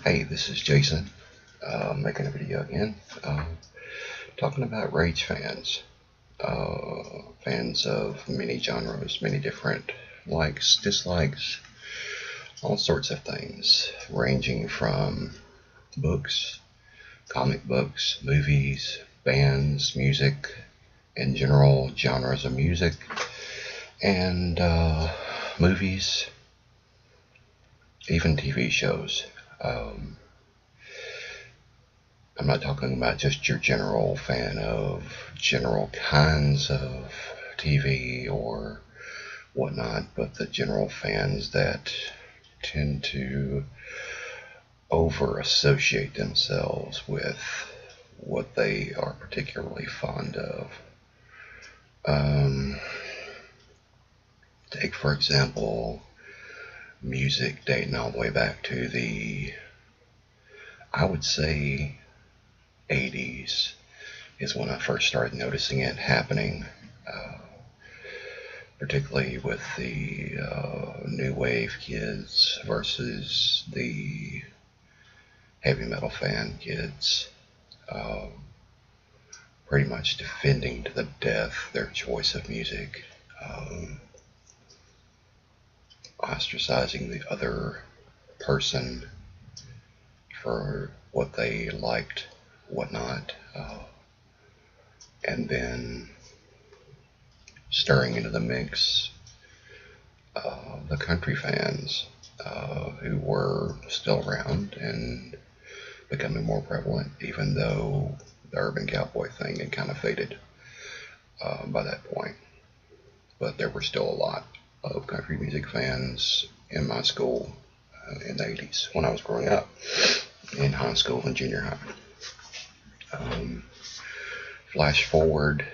Hey, this is Jason, making a video again, talking about rage fans, fans of many genres, many different likes, dislikes, all sorts of things, ranging from books, comic books, movies, bands, music, in general, genres of music, and movies, even TV shows. Um, I'm not talking about just your general fan of general kinds of TV or whatnot, but the general fans that tend to over associate themselves with what they are particularly fond of. Um, Take, for example, music dating all the way back to I would say, 80s is when I first started noticing it happening, uh, particularly with the new wave kids versus the heavy metal fan kids, uh, pretty much defending to the death their choice of music, um, ostracizing the other person for what they liked, whatnot, and then stirring into the mix the country fans who were still around and becoming more prevalent, even though the urban cowboy thing had kind of faded by that point. But there were still a lot of country music fans in my school in the 80s when I was growing up in high school and junior high. Um, Flash forward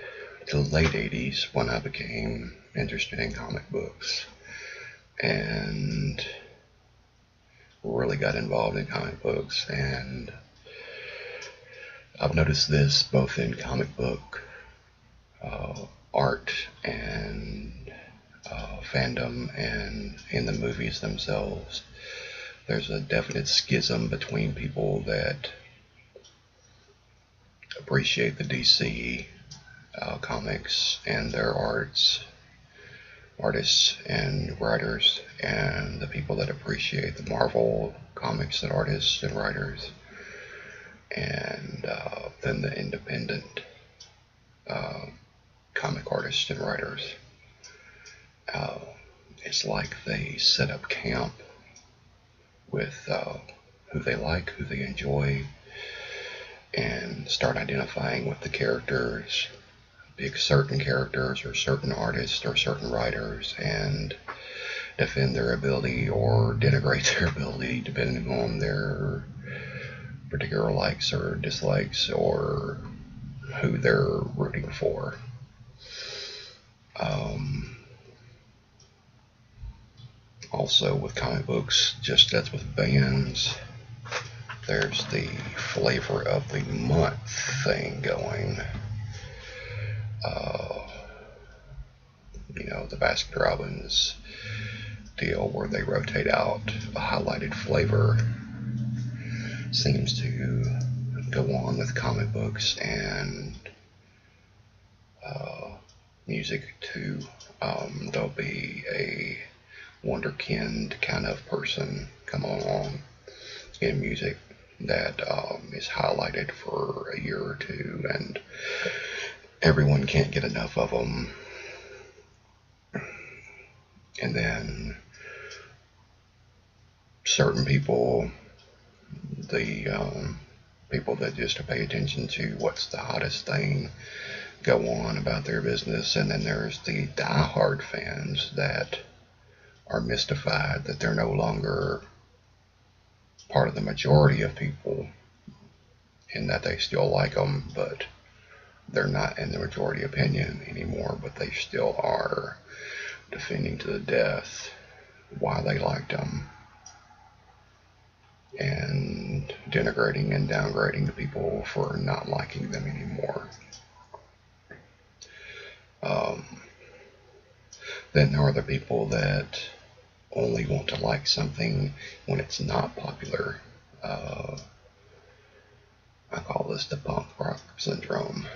to the late 80s when I became interested in comic books and really got involved in comic books. And I've noticed this both in comic book art and fandom and in the movies themselves. There's a definite schism between people that appreciate the DC comics and their artists and writers, and the people that appreciate the Marvel comics and artists and writers, and then the independent uh, comic artists and writers. Uh, it's like they set up camp with who they like, who they enjoy, and start identifying with the characters, pick certain characters or certain artists or certain writers, and defend their ability or denigrate their ability depending on their particular likes or dislikes or who they're rooting for. Um, Also, with comic books, just as with bands, there's the flavor of the month thing going. Uh, the Baskin Robbins deal where they rotate out a highlighted flavor seems to go on with comic books and music too. There'll be a wonderkind kind of person come along in music that is highlighted for a year or two, and everyone can't get enough of them. And then certain people, the people that just pay attention to what's the hottest thing, go on about their business. And then there's the diehard fans that are mystified that they're no longer part of the majority of people, in that they still like them, but they're not in the majority opinion anymore, but they still are defending to the death why they liked them and denigrating and downgrading the people for not liking them anymore. Um, then there are the people that only want to like something when it's not popular. Uh, I call this the punk rock syndrome.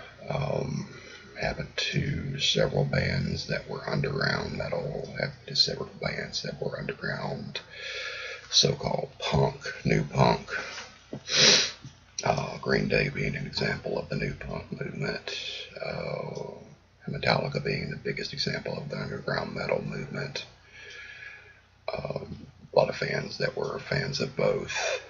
Happened to several bands that were underground metal, happened to several bands that were underground so-called punk, new punk. Green Day being an example of the new punk movement. Metallica being the biggest example of the underground metal movement. A lot of fans that were fans of both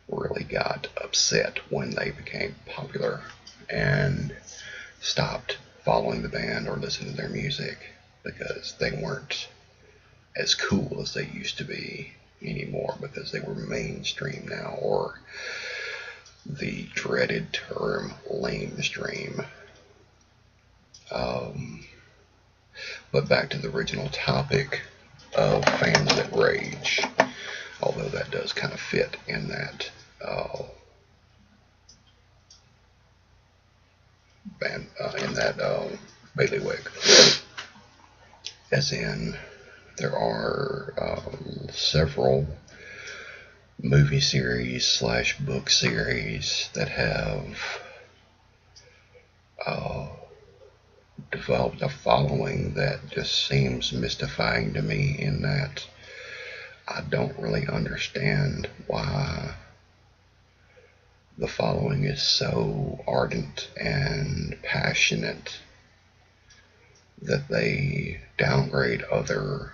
really got upset when they became popular and stopped following the band or listening to their music because they weren't as cool as they used to be anymore, because they were mainstream now, or the dreaded term lamestream. But back to the original topic of fans that rage, although that does kind of fit in that bailiwick, as in there are several movie series / book series that have developed a following that just seems mystifying to me, in that I don't really understand why the following is so ardent and passionate that they downgrade other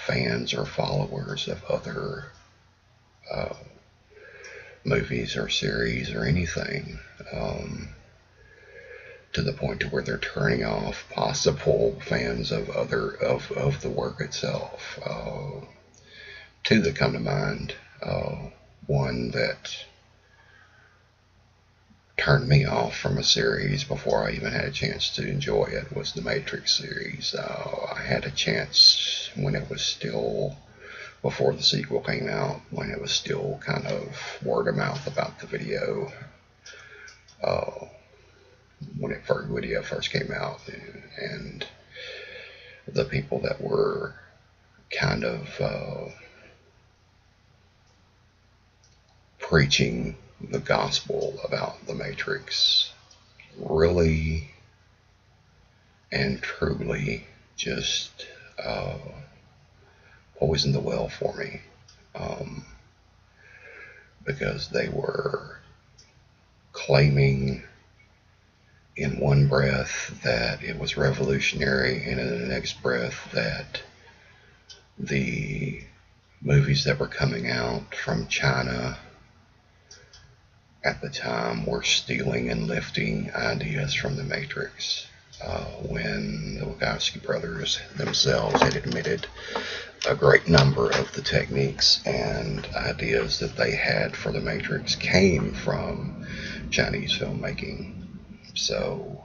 fans or followers of other movies or series or anything, to the point to where they're turning off possible fans of of the work itself. Two that come to mind. One that turned me off from a series before I even had a chance to enjoy it was the Matrix series. I had a chance when it was still, before the sequel came out, when it was still kind of word of mouth about the video, when video first came out, and the people that were kind of preaching the gospel about the Matrix really and truly just poisoned the well for me, because they were claiming in one breath that it was revolutionary, and in the next breath that the movies that were coming out from China at the time were stealing and lifting ideas from the Matrix, when the Wachowski brothers themselves had admitted a great number of the techniques and ideas that they had for the Matrix came from Chinese filmmaking. So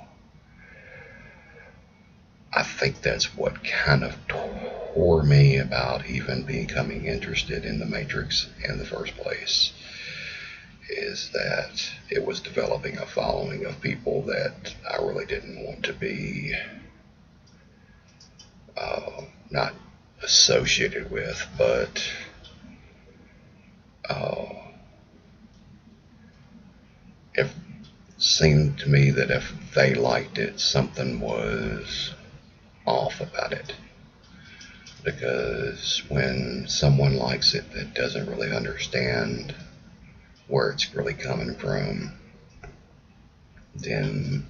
I think that's what kind of tore me about even becoming interested in the Matrix in the first place, is that it was developing a following of people that I really didn't want to be not associated with, but it seemed to me that if they liked it, something was off about it. Because when someone likes it that doesn't really understand where it's really coming from, then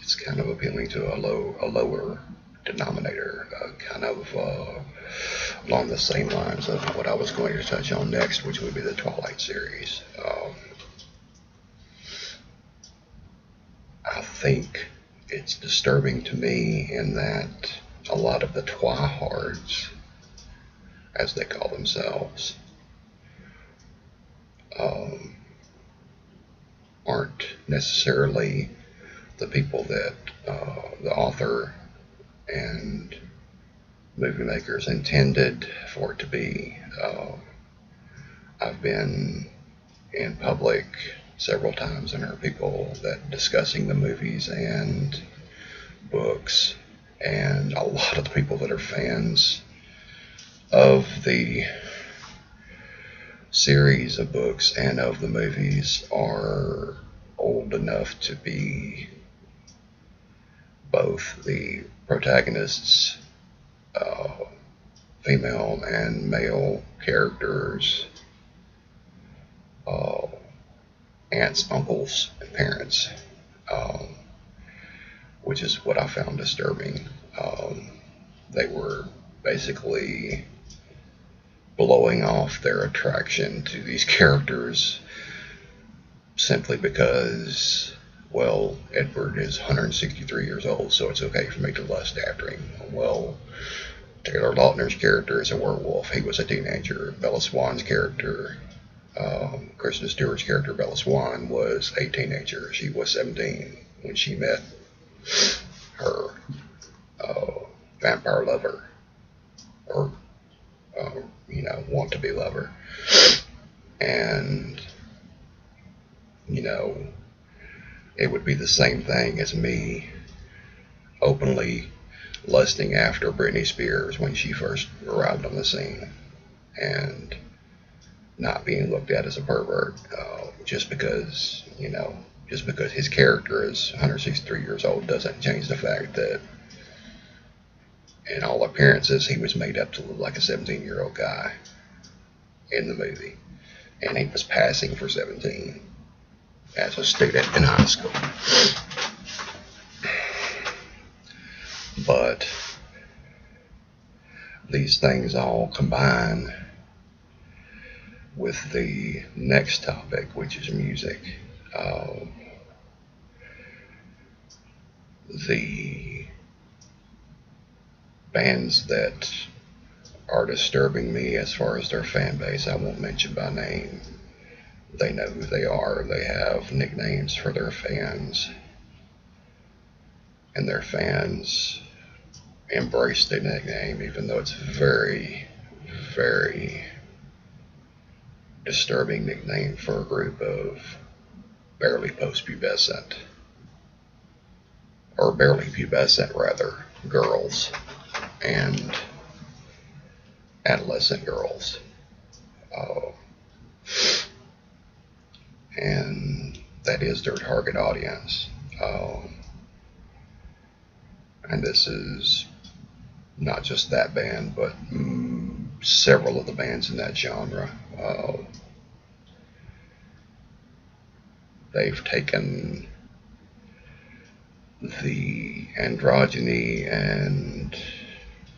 it's kind of appealing to a lower denominator, kind of along the same lines of what I was going to touch on next, which would be the Twilight series. I think it's disturbing to me in that a lot of the twihards, as they call themselves, aren't necessarily the people that the author and movie makers intended for it to be. I've been in public several times and heard people that discussing the movies and books, and a lot of the people that are fans of the series of books and of the movies are old enough to be both the protagonists, female and male characters, uh, aunts, uncles, and parents, um, which is what I found disturbing. They were basically blowing off their attraction to these characters simply because, well, Edward is 163 years old, so it's okay for me to lust after him. Well, Taylor Lautner's character is a werewolf. He was a teenager. Bella Swan's character, Kristen Stewart's character, Bella Swan, was a teenager. She was 17 when she met her vampire lover, or want to be lover. And it would be the same thing as me openly lusting after Britney Spears when she first arrived on the scene, and not being looked at as a pervert, just because his character is 163 years old doesn't change the fact that, in all appearances, he was made up to look like a 17-year-old guy in the movie, and he was passing for 17 as a student in high school. But these things all combine with the next topic, which is music. The bands that are disturbing me as far as their fan base, I won't mention by name. They know who they are. They have nicknames for their fans, and their fans embrace the nickname, even though it's very, very disturbing nickname for a group of barely post-pubescent, or barely pubescent rather, girls and adolescent girls. And that is their target audience. And this is not just that band, but several of the bands in that genre. They've taken the androgyny and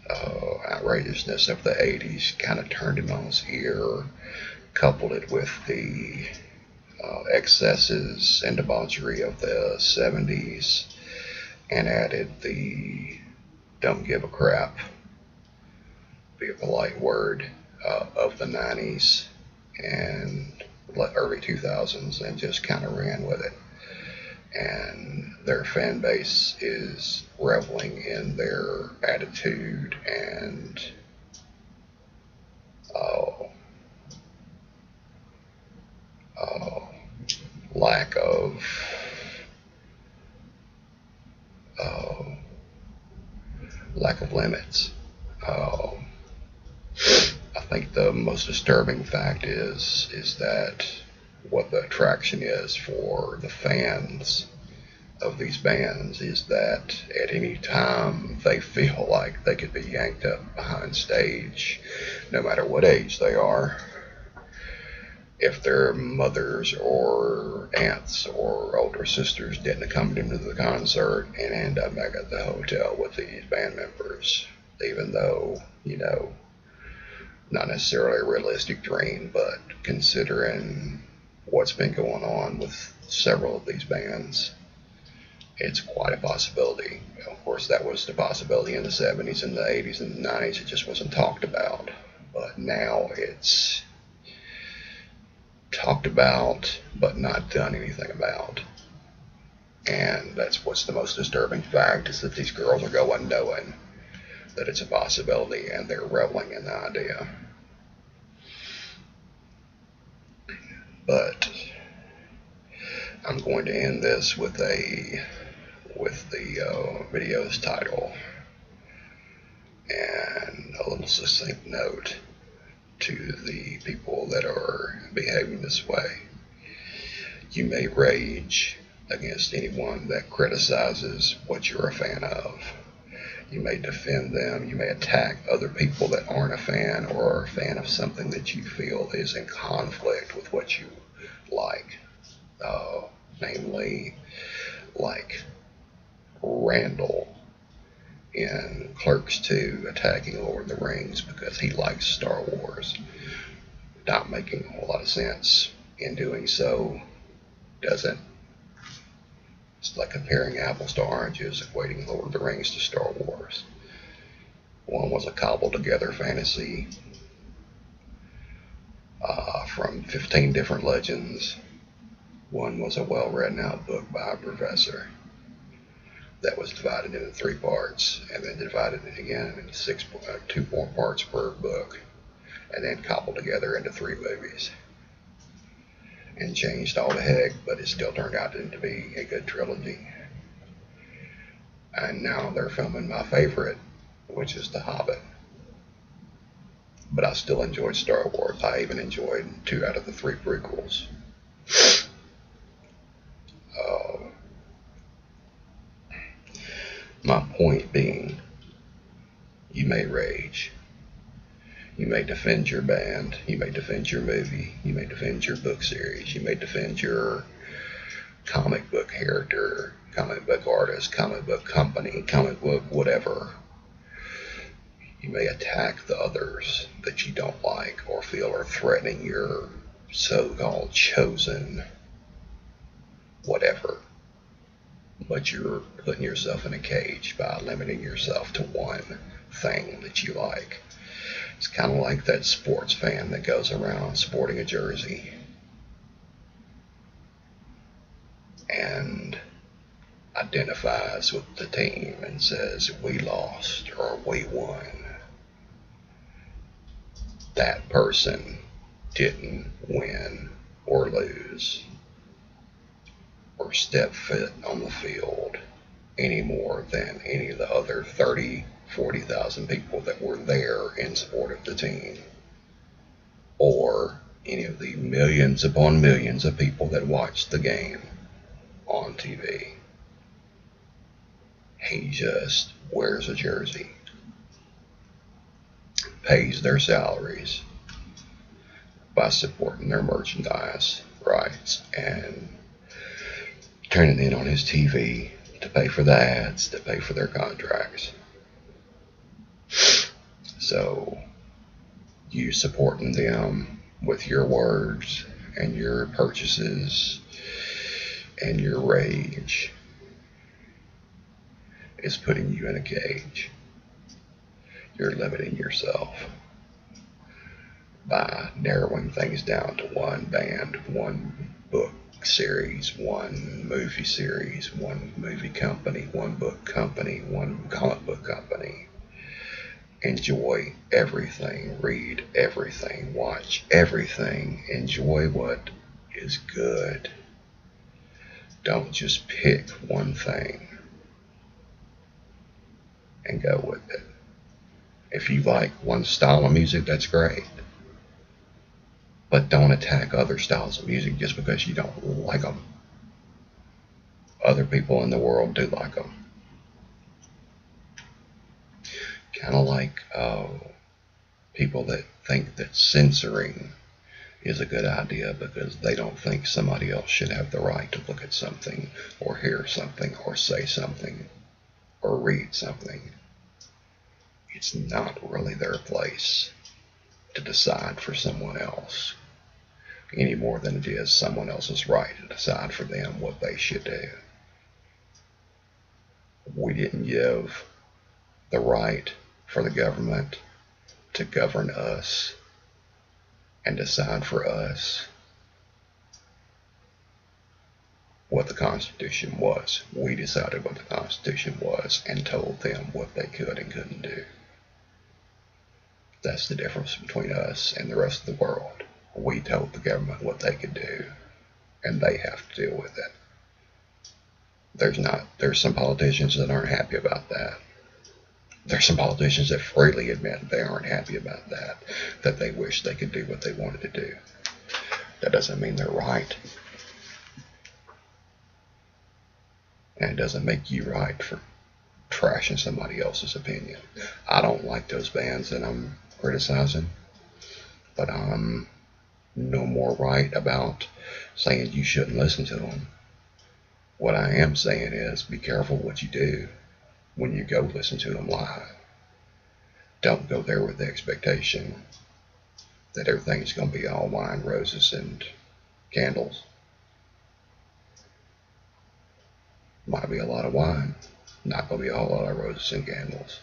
outrageousness of the 80s, kind of turned it on its ear, coupled it with the excesses and debauchery of the 70s, and added the don't give a crap, be a polite word, of the 90s and early 2000s, and just kind of ran with it. And their fan base is reveling in their attitude and lack of limits. I think the most disturbing fact is that what the attraction is for the fans of these bands is that at any time they feel like they could be yanked up behind stage, no matter what age they are. If their mothers or aunts or older sisters didn't accompany them to the concert and end up back at the hotel with these band members, even though, not necessarily a realistic dream, but considering what's been going on with several of these bands, it's quite a possibility. Of course, that was the possibility in the 70s and the 80s and the 90s. It just wasn't talked about. But now it's talked about, but not done anything about. And that's what's the most disturbing fact, is that these girls are going knowing that it's a possibility, and they're reveling in the idea. But I'm going to end this with the video's title and a little succinct note to the people that are behaving this way. You may rage against anyone that criticizes what you're a fan of. You may defend them. You may attack other people that aren't a fan or are a fan of something that you feel is in conflict with what you like. Namely, like Randall in Clerks 2 attacking Lord of the Rings because he likes Star Wars. Not making a whole lot of sense in doing so, does it? It's like comparing apples to oranges, equating Lord of the Rings to Star Wars. One was a cobbled together fantasy from 15 different legends. One was a well-written out book by a professor that was divided into 3 parts, and then divided it again into 2 more parts per book, and then cobbled together into 3 movies. And changed all the heck, but it still turned out to be a good trilogy. And now they're filming my favorite, which is The Hobbit. But I still enjoyed Star Wars. I even enjoyed 2 out of the 3 prequels. My point being, you may rage. You may defend your band, you may defend your movie, you may defend your book series, you may defend your comic book character, comic book artist, comic book company, comic book whatever. You may attack the others that you don't like or feel are threatening your so-called chosen whatever. But you're putting yourself in a cage by limiting yourself to one thing that you like. It's kind of like that sports fan that goes around sporting a jersey and identifies with the team and says, we lost or we won. That person didn't win or lose or step foot on the field any more than any of the other 40,000 people that were there in support of the team, or any of the millions upon millions of people that watched the game on TV. He just wears a jersey, pays their salaries by supporting their merchandise rights and turning in on his TV to pay for the ads, to pay for their contracts. So you supporting them with your words and your purchases and your rage is putting you in a cage. You're limiting yourself by narrowing things down to one band, one book series, one movie series, one movie company, one book company, one comic book company. Enjoy everything, read everything, watch everything, enjoy what is good. Don't just pick one thing and go with it. If you like one style of music, that's great. But don't attack other styles of music just because you don't like them. Other people in the world do like them. Kind of like people that think that censoring is a good idea because they don't think somebody else should have the right to look at something or hear something or say something or read something. It's not really their place to decide for someone else any more than it is someone else's right to decide for them what they should do. We didn't give the right for the government to govern us and decide for us what the Constitution was. We decided what the Constitution was and told them what they could and couldn't do. That's the difference between us and the rest of the world. We told the government what they could do, and they have to deal with it. There's some politicians that aren't happy about that. There's some politicians that freely admit they aren't happy about that, that they wish they could do what they wanted to do. That doesn't mean they're right. And it doesn't make you right for trashing somebody else's opinion. I don't like those bands that I'm criticizing, but I'm no more right about saying you shouldn't listen to them. What I am saying is be careful what you do when you go listen to them live. Don't go there with the expectation that everything's going to be all wine, roses, and candles. Might be a lot of wine, not going to be a whole lot of roses and candles.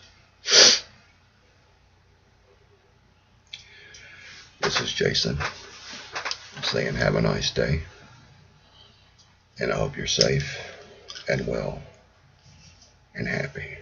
This is Jason saying have a nice day, and I hope you're safe and well and happy.